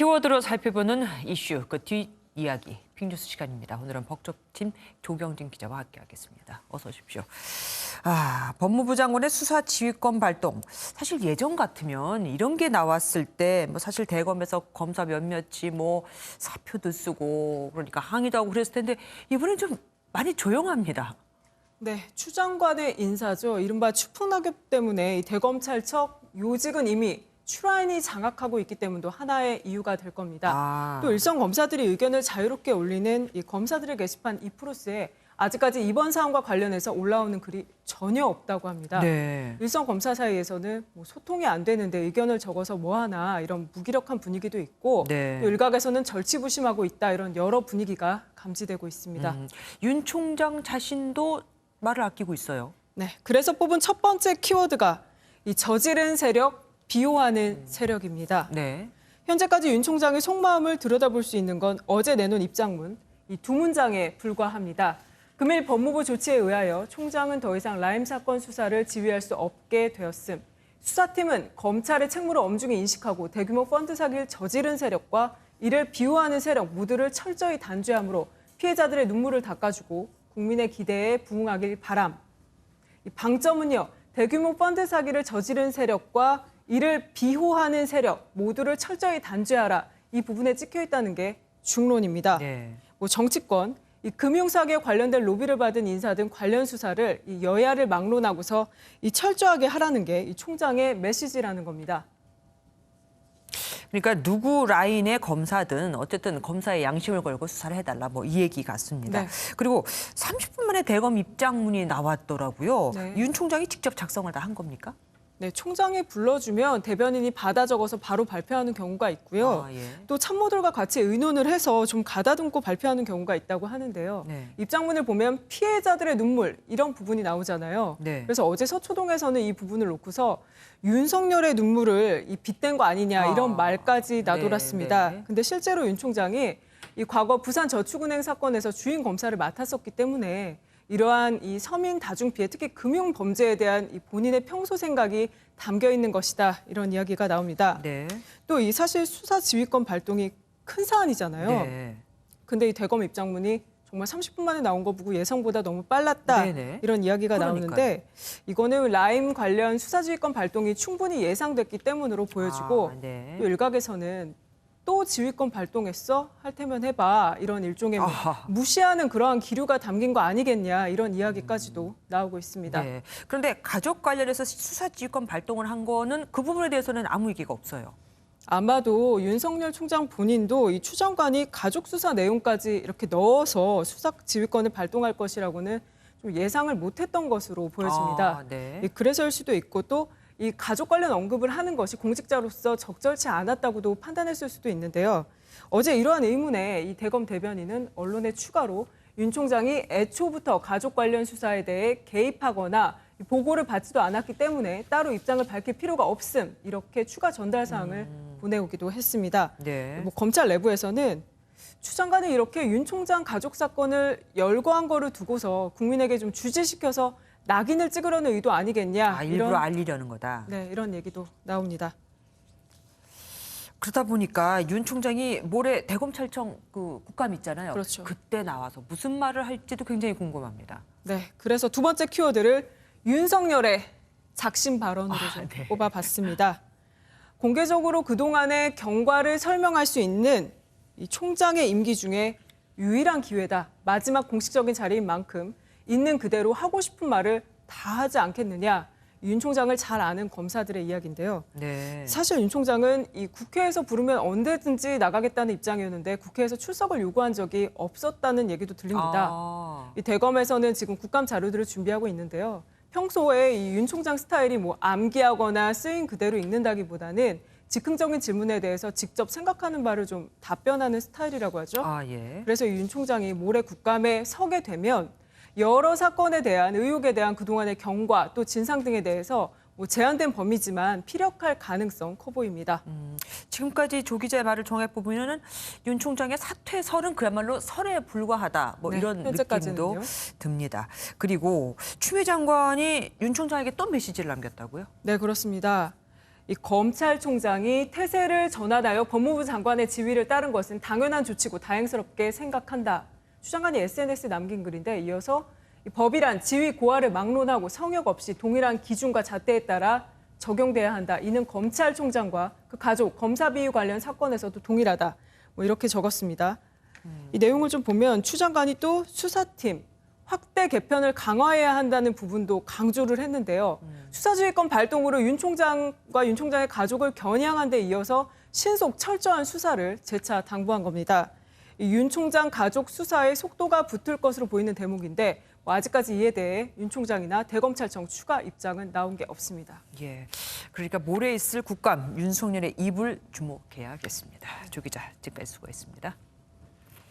키워드로 살펴보는 이슈, 그 뒷이야기, 빅뉴스 시간입니다. 오늘은 법조팀 조경진 기자와 함께하겠습니다. 어서 오십시오. 법무부 장관의 수사 지휘권 발동. 사실 예전 같으면 이런 게 나왔을 때 사실 대검에서 검사 몇몇이 사표도 쓰고 그러니까 항의도 하고 그랬을 텐데 이번엔 좀 많이 조용합니다. 네, 추 장관의 인사죠. 이른바 추풍낙엽 때문에 이 대검찰청 요직은 이미 추라인이 장악하고 있기 때문도 하나의 이유가 될 겁니다. 또 일선 검사들이 의견을 자유롭게 올리는 이 검사들의 게시판 이프로스에 아직까지 이번 사안과 관련해서 올라오는 글이 전혀 없다고 합니다. 네. 일선 검사 사이에서는 소통이 안 되는데 의견을 적어서 뭐하나 이런 무기력한 분위기도 있고 네. 또 일각에서는 절치부심하고 있다 이런 여러 분위기가 감지되고 있습니다. 윤 총장 자신도 말을 아끼고 있어요. 네, 그래서 뽑은 첫 번째 키워드가 이 저지른 세력, 비호하는 세력입니다. 네. 현재까지 윤 총장의 속마음을 들여다볼 수 있는 건 어제 내놓은 입장문, 이 두 문장에 불과합니다. 금일 법무부 조치에 의하여 총장은 더 이상 라임 사건 수사를 지휘할 수 없게 되었음. 수사팀은 검찰의 책무를 엄중히 인식하고 대규모 펀드 사기를 저지른 세력과 이를 비호하는 세력 모두를 철저히 단죄함으로 피해자들의 눈물을 닦아주고 국민의 기대에 부응하길 바람. 이 방점은요, 대규모 펀드 사기를 저지른 세력과 이를 비호하는 세력 모두를 철저히 단죄하라. 이 부분에 찍혀 있다는 게 중론입니다. 네. 정치권, 이 금융사기에 관련된 로비를 받은 인사 등 관련 수사를 이 여야를 막론하고서 이 철저하게 하라는 게 이 총장의 메시지라는 겁니다. 그러니까 누구 라인의 검사든 어쨌든 검사의 양심을 걸고 수사를 해달라 이 얘기 같습니다. 네. 그리고 30분 만에 대검 입장문이 나왔더라고요. 네. 윤 총장이 직접 작성을 다 한 겁니까? 네, 총장이 불러주면 대변인이 받아 적어서 바로 발표하는 경우가 있고요. 예. 또 참모들과 같이 의논을 해서 좀 가다듬고 발표하는 경우가 있다고 하는데요. 네. 입장문을 보면 피해자들의 눈물 이런 부분이 나오잖아요. 네. 그래서 어제 서초동에서는 이 부분을 놓고서 윤석열의 눈물을 빗댄 거 아니냐 이런 말까지 나돌았습니다. 네. 근데 실제로 윤 총장이 이 과거 부산저축은행 사건에서 주인 검사를 맡았었기 때문에 이러한 이 서민 다중 피해, 특히 금융 범죄에 대한 이 본인의 평소 생각이 담겨 있는 것이다 이런 이야기가 나옵니다. 네. 또 이 사실 수사 지휘권 발동이 큰 사안이잖아요. 네. 근데 이 대검 입장문이 정말 30분 만에 나온 거 보고 예상보다 너무 빨랐다 네네. 이런 이야기가 그러니까요. 나오는데 이거는 라임 관련 수사지휘권 발동이 충분히 예상됐기 때문으로 보여지고 네. 또 일각에서는 또 지휘권 발동했어? 할 테면 해봐. 이런 일종의 무시하는 그러한 기류가 담긴 거 아니겠냐 이런 이야기까지도 나오고 있습니다. 네. 그런데 가족 관련해서 수사지휘권 발동을 한 거는 그 부분에 대해서는 아무 얘기가 없어요. 아마도 윤석열 총장 본인도 이 추 장관이 가족 수사 내용까지 이렇게 넣어서 수사 지휘권을 발동할 것이라고는 좀 예상을 못했던 것으로 보여집니다. 네. 그래서일 수도 있고 또 이 가족 관련 언급을 하는 것이 공직자로서 적절치 않았다고도 판단했을 수도 있는데요. 어제 이러한 의문에 이 대검 대변인은 언론에 추가로 윤 총장이 애초부터 가족 관련 수사에 대해 개입하거나 보고를 받지도 않았기 때문에 따로 입장을 밝힐 필요가 없음 이렇게 추가 전달 사항을 보내오기도 했습니다. 네. 검찰 내부에서는 추 장관이 이렇게 윤 총장 가족 사건을 열거한 거를 두고서 국민에게 좀 주지시켜서 낙인을 찍으려는 의도 아니겠냐. 일부러 알리려는 거다. 네, 이런 얘기도 나옵니다. 그러다 보니까 윤 총장이 모레 대검찰청 그 국감 있잖아요. 그렇죠. 그때 나와서 무슨 말을 할지도 굉장히 궁금합니다. 네, 그래서 두 번째 키워드를 윤석열의 작심 발언으로 좀 네. 뽑아봤습니다. 공개적으로 그동안의 경과를 설명할 수 있는 이 총장의 임기 중에 유일한 기회다. 마지막 공식적인 자리인 만큼 있는 그대로 하고 싶은 말을 다 하지 않겠느냐. 윤 총장을 잘 아는 검사들의 이야기인데요. 네. 사실 윤 총장은 이 국회에서 부르면 언제든지 나가겠다는 입장이었는데 국회에서 출석을 요구한 적이 없었다는 얘기도 들립니다. 이 대검에서는 지금 국감 자료들을 준비하고 있는데요. 평소에 이 윤 총장 스타일이 암기하거나 쓰인 그대로 읽는다기보다는 즉흥적인 질문에 대해서 직접 생각하는 바를 좀 답변하는 스타일이라고 하죠. 예. 그래서 윤 총장이 모레 국감에 서게 되면 여러 사건에 대한 의혹에 대한 그동안의 경과 또 진상 등에 대해서 제한된 범위지만 피력할 가능성 커 보입니다. 지금까지 조 기자의 말을 종합해보면은 윤 총장의 사퇴설은 그야말로 설에 불과하다. 네, 이런 현재까지는요. 느낌도 듭니다. 그리고 추미애 장관이 윤 총장에게 또 메시지를 남겼다고요? 네, 그렇습니다. 이 검찰총장이 태세를 전환하여 법무부 장관의 지위를 따른 것은 당연한 조치고 다행스럽게 생각한다. 추 장관이 SNS에 남긴 글인데 이어서 이 법이란 지위 고하를 막론하고 성역 없이 동일한 기준과 잣대에 따라 적용돼야 한다. 이는 검찰총장과 그 가족, 검사 비위 관련 사건에서도 동일하다. 뭐 이렇게 적었습니다. 이 내용을 좀 보면 추 장관이 또 수사팀 확대 개편을 강화해야 한다는 부분도 강조를 했는데요. 수사지휘권 발동으로 윤 총장과 윤 총장의 가족을 겨냥한 데 이어서 신속 철저한 수사를 재차 당부한 겁니다. 윤 총장 가족 수사에 속도가 붙을 것으로 보이는 대목인데 아직까지 이에 대해 윤 총장이나 대검찰청 추가 입장은 나온 게 없습니다. 예, 그러니까 모레 있을 국감 윤석열의 입을 주목해야겠습니다. 조 기자, 지금까지 수고했습니다.